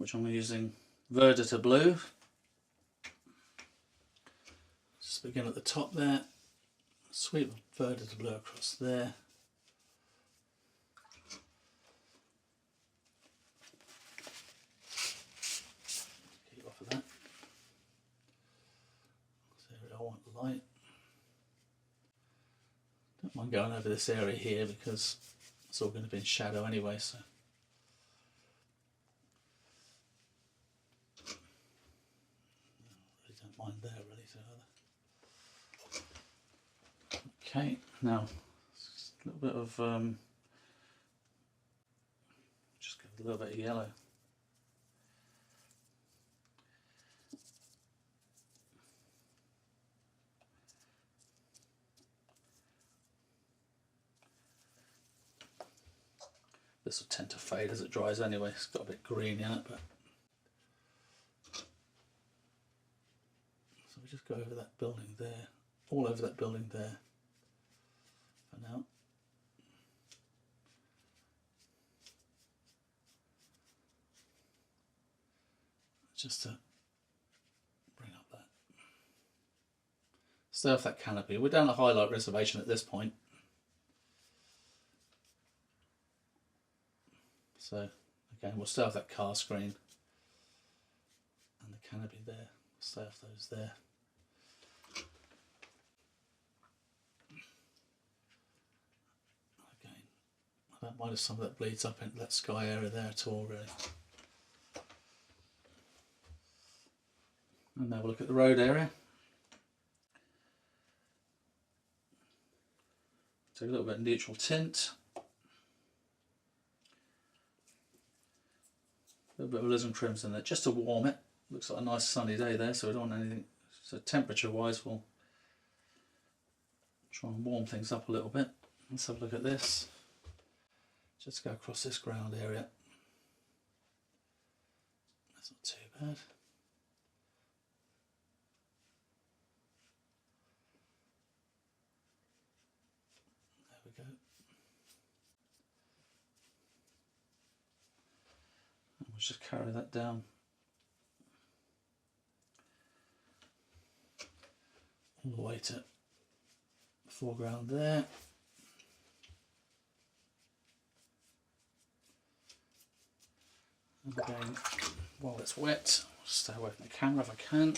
which I'm using Verdita blue. Just begin at the top there, sweep Verdita blue across there. Keep off of that. So I want light. Don't mind going over this area here because it's all going to be in shadow anyway, so. I don't mind there really, so. Okay, now a little bit of just give it a little bit of yellow. This will tend to fade as it dries anyway. It's got a bit green in it, but so we just go over that building there, all over that building there. For now. Just to bring up that. Stay off that canopy. We're down a highlight reservation at this point. So again, we'll stay off that car screen and the canopy there. We'll stay off those there. I don't mind if some of that bleeds up into that sky area there at all, really. And now we'll look at the road area. Take a little bit of neutral tint. A little bit of alizarin crimson there, just to warm it. Looks like a nice sunny day there, so we don't want anything. So temperature-wise, we'll try and warm things up a little bit. Let's have a look at this. Just go across this ground area. That's not too bad. There we go. And we'll just carry that down all the way to the foreground there. And again, while it's wet, I'll stay away from the camera if I can.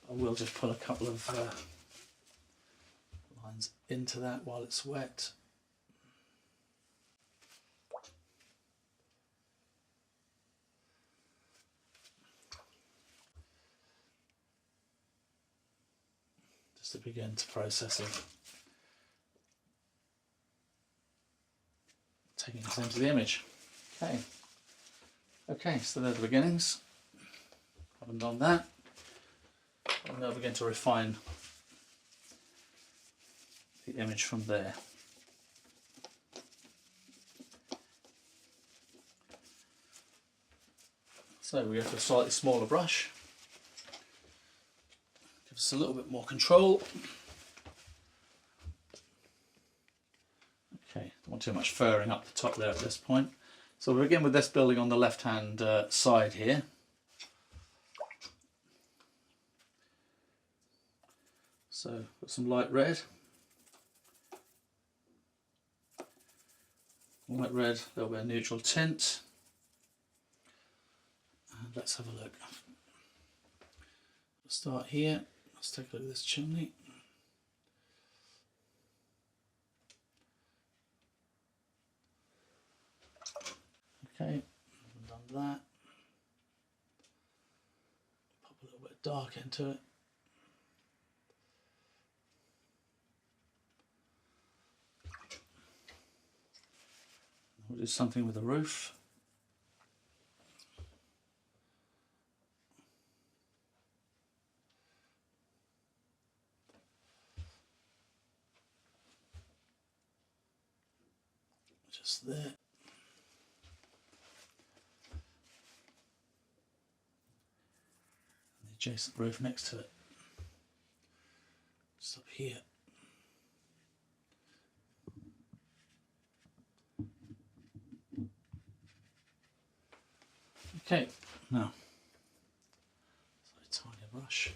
I will just pull a couple of lines into that while it's wet. Just to begin to process it. Taking this into the image. Okay, so they're the beginnings. Haven't done that. I'll now begin to refine the image from there. So we go for a slightly smaller brush. Gives us a little bit more control. Okay, don't want too much furring up the top there at this point. So we'll begin with this building on the left hand side here. So got some light red. Light red, a little bit of neutral tint. And let's have a look. We'll start here. Let's take a look at this chimney. Okay, I've done that. Pop a little bit of dark into it. We'll do something with the roof. Just there. Adjacent roof next to it, just up here. Okay, now, so tiny brush.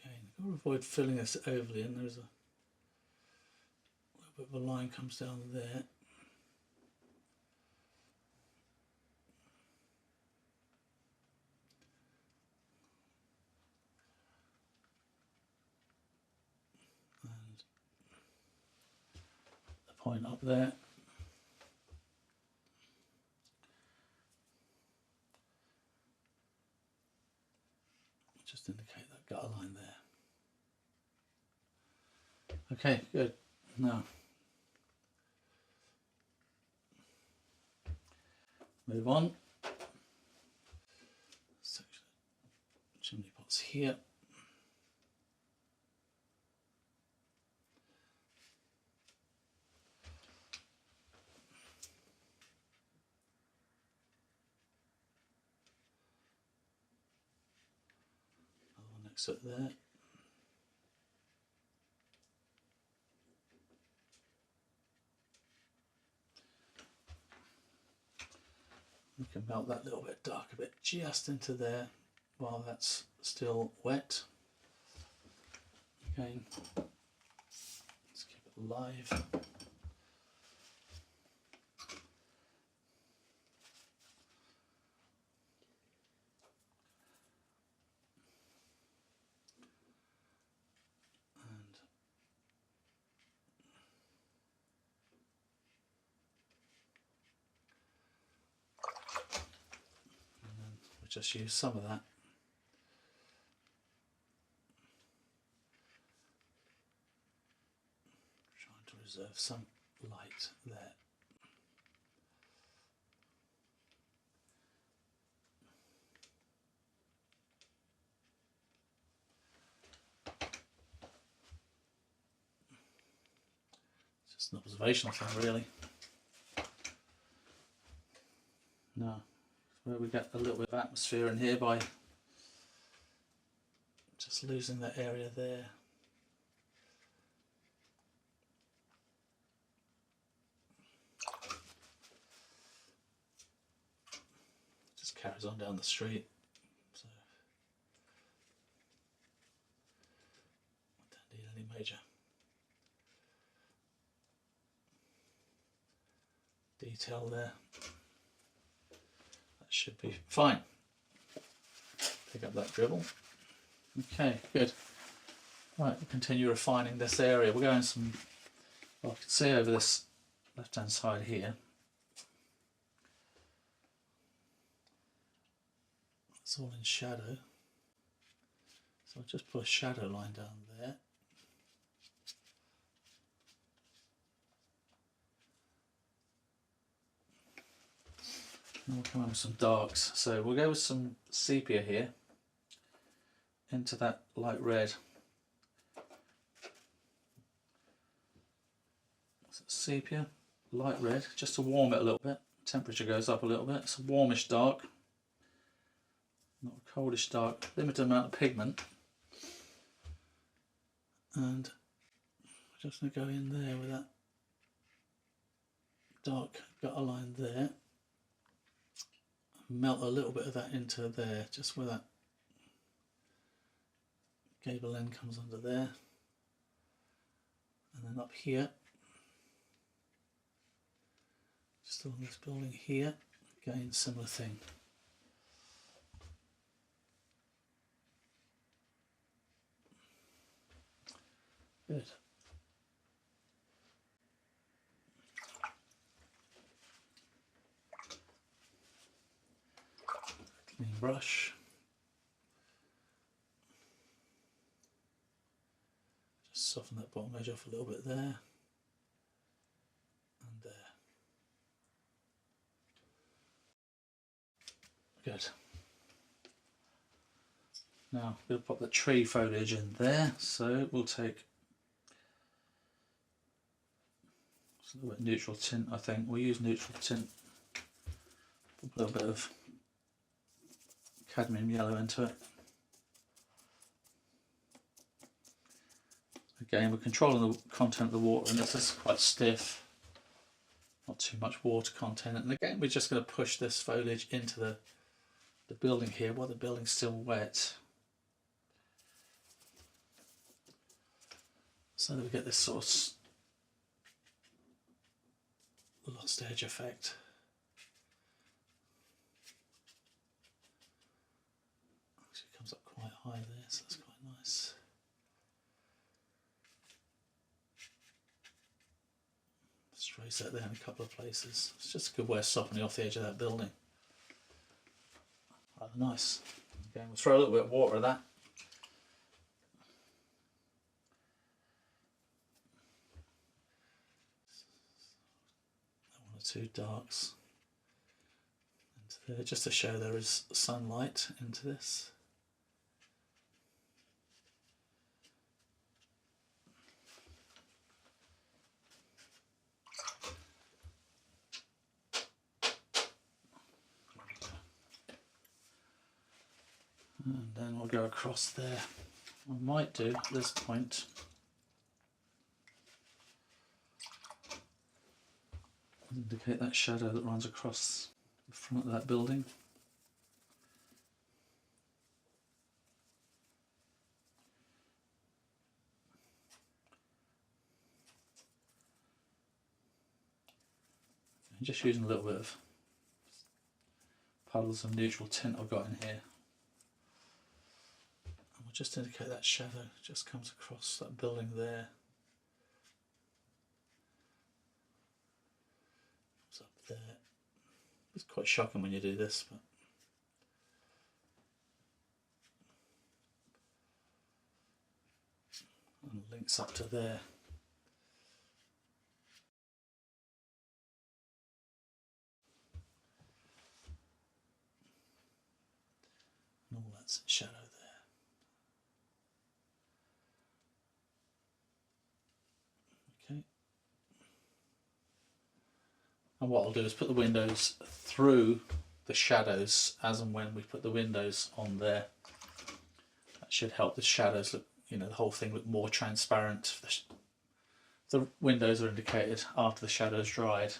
Again, you've got to avoid filling this overly in. There's a little bit of a line comes down there. And the point up there. Just indicate that gutter line there. Okay, good. Now, move on. Section of chimney pots here. Another one next to it there. We can melt that little bit darker bit just into there while that's still wet. Again, let's keep it alive. Just use some of that. Trying to reserve some light there. It's just an observational thing, really. No. Where we get a little bit of atmosphere in here by just losing that area there. Just carries on down the street. So I don't need any major detail there. Should be fine. Pick up that dribble. Okay, good. Right, we'll continue refining this area. We're going some, well, I can see over this left hand side here. It's all in shadow. So I'll just put a shadow line down there. And we'll come in with some darks. So we'll go with some sepia here into that light red. So sepia, light red, just to warm it a little bit. Temperature goes up a little bit. It's a warmish dark, not a coldish dark. Limited amount of pigment. And I'm just going to go in there with that dark gutter line there. Melt a little bit of that into there, just where that gable end comes under there, and then up here, just along this building here, again similar thing. Good. Clean brush. Just soften that bottom edge off a little bit there and there. Good. Now we'll pop the tree foliage in there, so we'll take a little bit neutral tint. I think we'll use neutral tint. Put a little bit of cadmium yellow into it. Again, we're controlling the content of the water, and this is quite stiff. not too much water content. And again, we're just going to push this foliage into the building here while the building's still wet, so that we get this sort of lost edge effect. Actually comes up quite high there, so that's quite nice. Let's trace that there in a couple of places. It's just a good way of softening off the edge of that building. Rather nice. Okay, we'll throw a little bit of water at that. One or two darks into there, just to show there is sunlight into this. And then we'll go across there. I might do at this point indicate that shadow that runs across the front of that building. And just using a little bit of puddles of neutral tint I've got in here. And we'll just indicate that shadow just comes across that building there. Comes up there. It's quite shocking when you do this, but and links up to there. And all that's in shadow there. Okay. And what I'll do is put the windows through the shadows as and when we put the windows on there. That should help the shadows look, you know, the whole thing look more transparent. The windows are indicated after the shadows dried.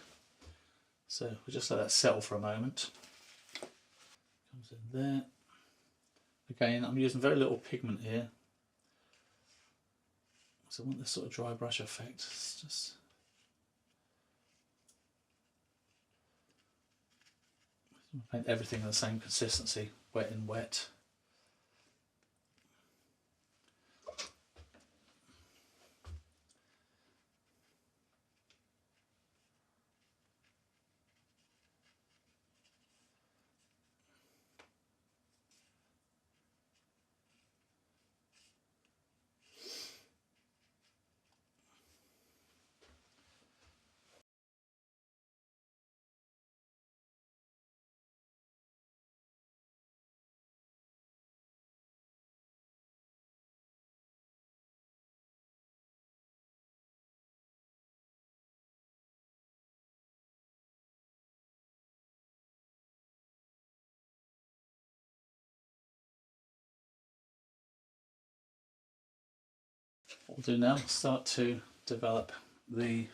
So we'll just let that settle for a moment. Comes in there. Again, I'm using very little pigment here, so I want this sort of dry brush effect. It's just paint everything in the same consistency, wet and wet. What we'll do now, start to develop the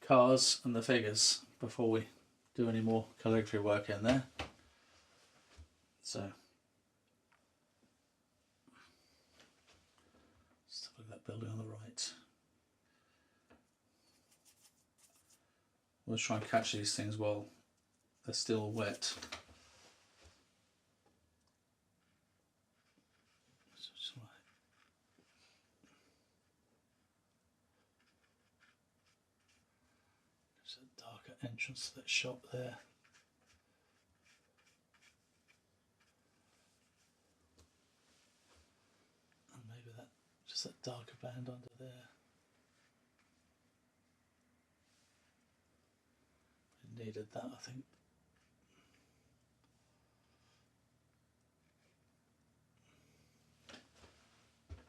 cars and the figures before we do any more calligraphy work in there. So let's have a look at that building on the right. We'll try and catch these things while they're still wet. Entrance to that shop there. And maybe that, just that darker band under there. It needed that, I think.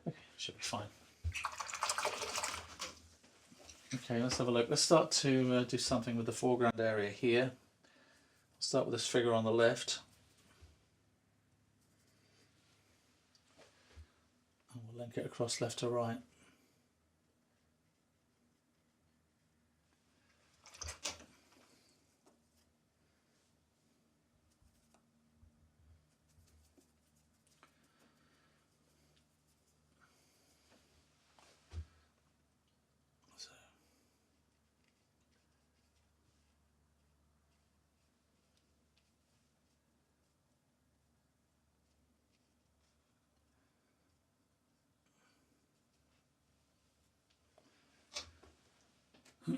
Okay, should be fine. Okay, let's have a look. Let's start to do something with the foreground area here. I'll start with this figure on the left. And we'll link it across left to right. There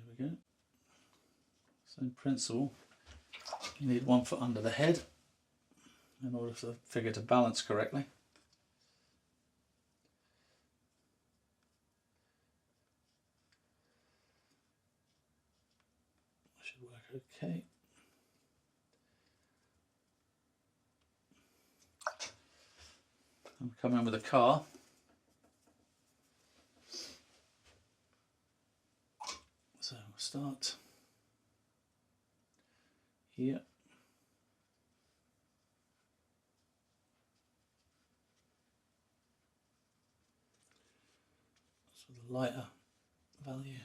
we go. Same principle. You need 1 foot under the head in order for the figure to balance correctly. Should work okay. I'm coming in with a car. So we'll start here. So the lighter value.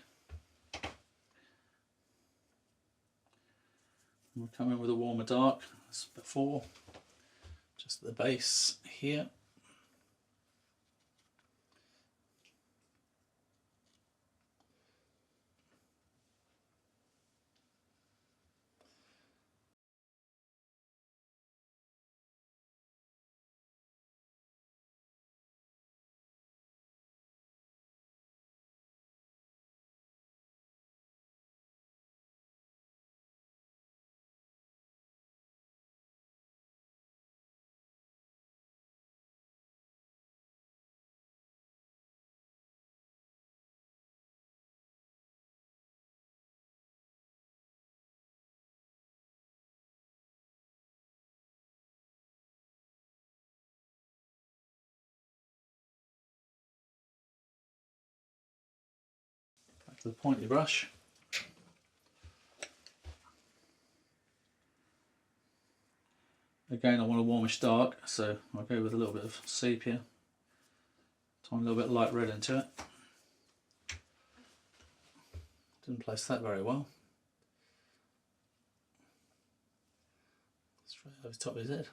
And we'll come in with a warmer dark as before, just at the base here. Back to the pointy brush. Again, I want a warmish dark, so I'll go with a little bit of sepia. Tiny little bit of light red into it. Didn't place that very well. Straight over the top of his head.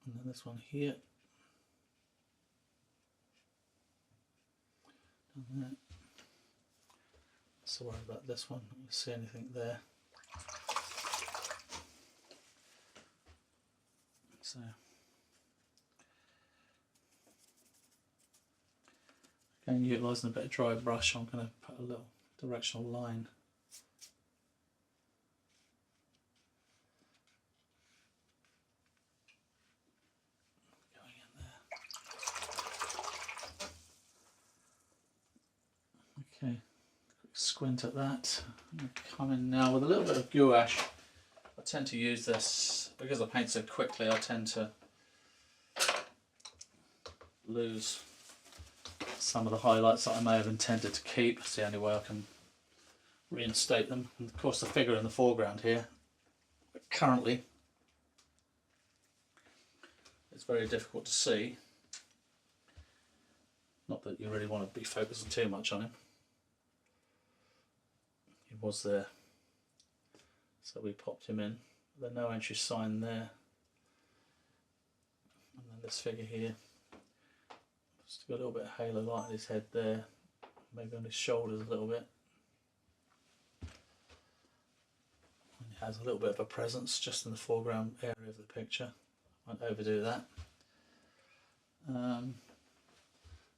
And then this one here. Down there. So worry about this one, I don't see anything there. So again, utilising a bit of dry brush, I'm going to put a little directional line. Going in there. Okay, quick squint at that. I'm going to come in now with a little bit of gouache. I tend to use this, because I paint so quickly, I tend to lose some of the highlights that I may have intended to keep. It's the only way I can reinstate them. And of course the figure in the foreground here, but currently it's very difficult to see. Not that you really want to be focusing too much on him. He was there. So we popped him in. There's no entry sign there. And then this figure here. Just got a little bit of halo light on his head there. Maybe on his shoulders a little bit. And he has a little bit of a presence just in the foreground area of the picture. Won't overdo that.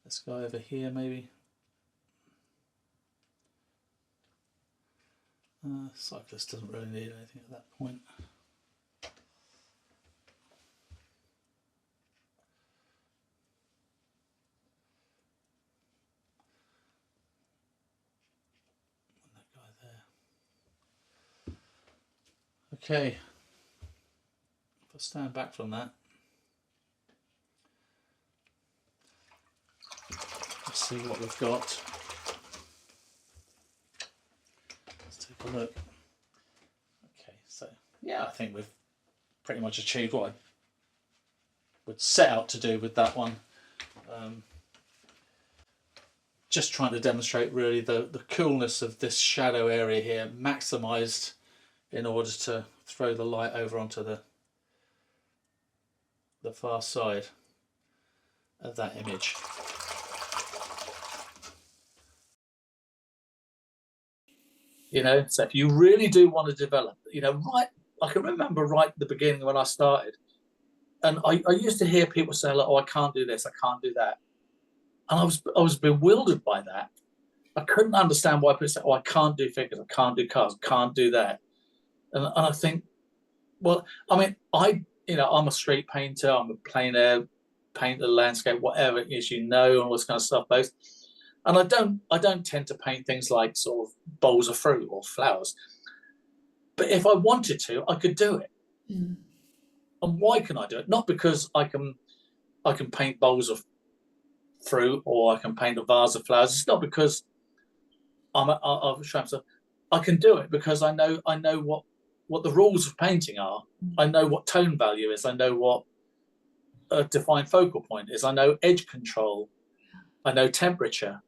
This guy over here maybe. Cyclist doesn't really need anything at that point. And that guy there. Okay, if I stand back from that, let's see what we've got. Take a look. Okay, so yeah, I think we've pretty much achieved what I would set out to do with that one. Just trying to demonstrate really the coolness of this shadow area here, maximised in order to throw the light over onto the far side of that image. You know, so if you really do want to develop, you know, right, I can remember right at the beginning when I started, and I used to hear people say, like, oh, I can't do this, I can't do that. And I was bewildered by that. I couldn't understand why people say, oh, I can't do figures, I can't do cars, can't do that. And I think, well, I mean, I'm a street painter, I'm a plein air painter, landscape, whatever it is, and all this kind of stuff, both. And I don't tend to paint things like sort of bowls of fruit or flowers. But if I wanted to, I could do it. Mm. And why can I do it? Not because I can paint bowls of fruit or I can paint a vase of flowers. It's not because I can do it because I know what the rules of painting are. I know what tone value is. I know what a defined focal point is. I know edge control. I know temperature.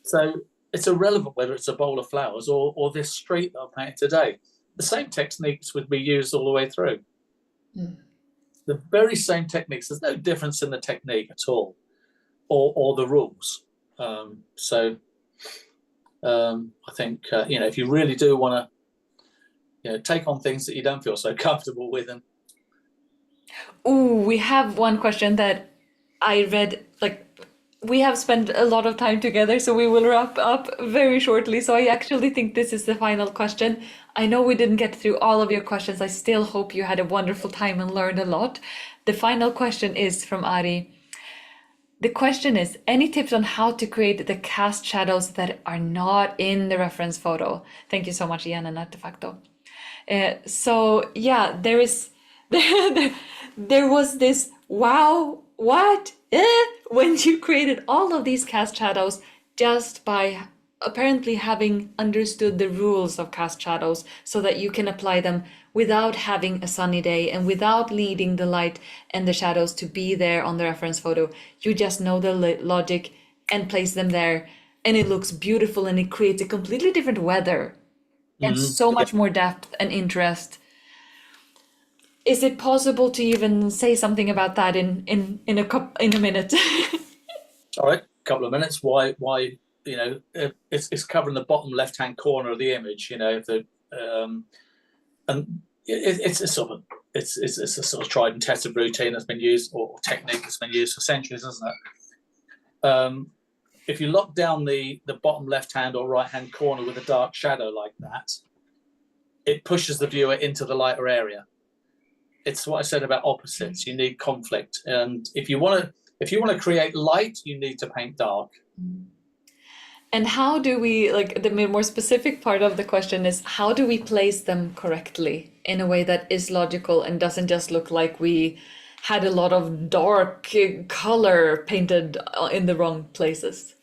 So it's irrelevant whether it's a bowl of flowers or this street that I painted today. The same techniques would be used all the way through. Mm. The very same techniques. There's no difference in the technique at all, or the rules. I think if you really do want to, take on things that you don't feel so comfortable with, and we have one question that I read. We have spent a lot of time together, so we will wrap up very shortly. So I actually think this is the final question. I know we didn't get through all of your questions. I still hope you had a wonderful time and learned a lot. The final question is from Ari. The question is, any tips on how to create the cast shadows that are not in the reference photo? Thank you so much, Ian and Artefacto. There was this, wow, what? When you created all of these cast shadows just by apparently having understood the rules of cast shadows so that you can apply them without having a sunny day and without needing the light and the shadows to be there on the reference photo. You just know the logic and place them there, and it looks beautiful, and it creates a completely different weather and so much more depth and interest. Is it possible to even say something about that in a minute? All right, a couple of minutes. Why? It's covering the bottom left-hand corner of the image. And it's a sort of tried and tested routine that's been used, or technique that's been used for centuries, isn't it? If you lock down the bottom left-hand or right-hand corner with a dark shadow like that, it pushes the viewer into the lighter area. It's what I said about opposites. You need conflict, and if you want to create light, you need to paint dark. And how do we, the more specific part of the question is, how do we place them correctly in a way that is logical and doesn't just look like we had a lot of dark color painted in the wrong places?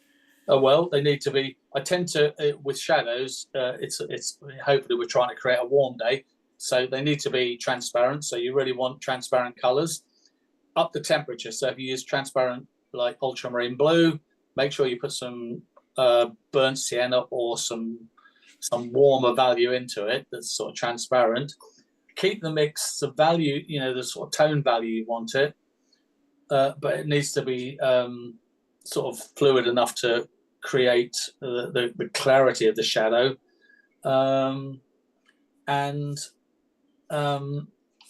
Oh, well, they need to be. I tend to, with shadows, it's hopefully we're trying to create a warm day. So they need to be transparent. So you really want transparent colors. Up the temperature. So if you use transparent, like ultramarine blue, make sure you put some burnt sienna or some warmer value into it that's sort of transparent. Keep the mix, the value, the sort of tone value you want it, but it needs to be sort of fluid enough to create the clarity of the shadow.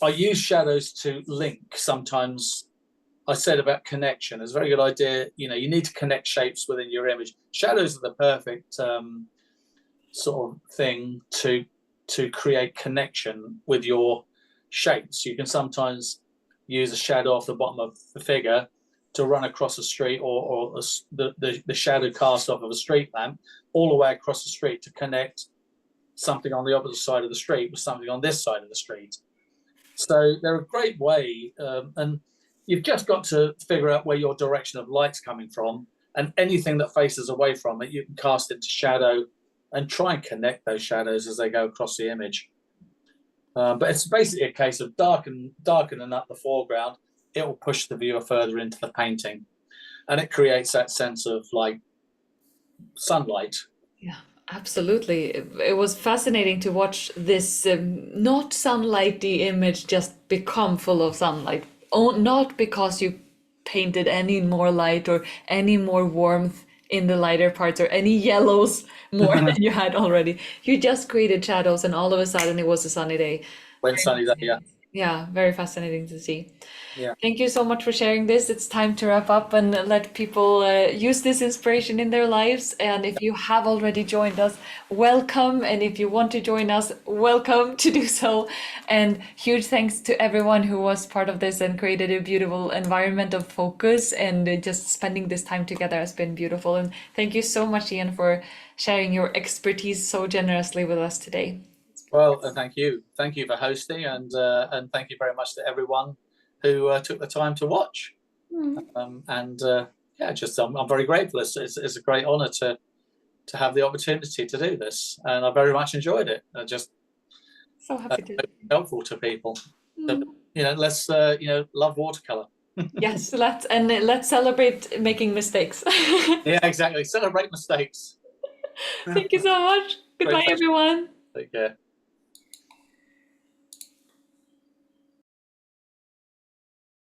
I use shadows to link sometimes. I said about connection. It's a very good idea. You need to connect shapes within your image. Shadows are the perfect sort of thing to create connection with your shapes. You can sometimes use a shadow off the bottom of the figure to run across a street, or the shadow cast off of a street lamp all the way across the street to connect something on the opposite side of the street with something on this side of the street. So they're a great way, and you've just got to figure out where your direction of light's coming from, and anything that faces away from it, you can cast into shadow and try and connect those shadows as they go across the image. But it's basically a case of darkening up the foreground. It will push the viewer further into the painting, and it creates that sense of like sunlight. Yeah. Absolutely. It was fascinating to watch this not sunlighty image just become full of sunlight. Not because you painted any more light or any more warmth in the lighter parts or any yellows more than you had already. You just created shadows, and all of a sudden it was a sunny day. When sunny day, yeah. Yeah, very fascinating to see. Yeah. Thank you so much for sharing this. It's time to wrap up and let people use this inspiration in their lives. And if you have already joined us, welcome. And if you want to join us, welcome to do so. And huge thanks to everyone who was part of this and created a beautiful environment of focus. And just spending this time together has been beautiful. And thank you so much, Ian, for sharing your expertise so generously with us today. Well, thank you for hosting, and thank you very much to everyone who took the time to watch. Yeah, just I'm very grateful. It's a great honour to have the opportunity to do this, and I very much enjoyed it. I just So happy to. helpful to people. So, let's love watercolor. Yes, let's celebrate making mistakes. Yeah, exactly. Celebrate mistakes. Thank you so much. Goodbye, Great. everyone. Take care.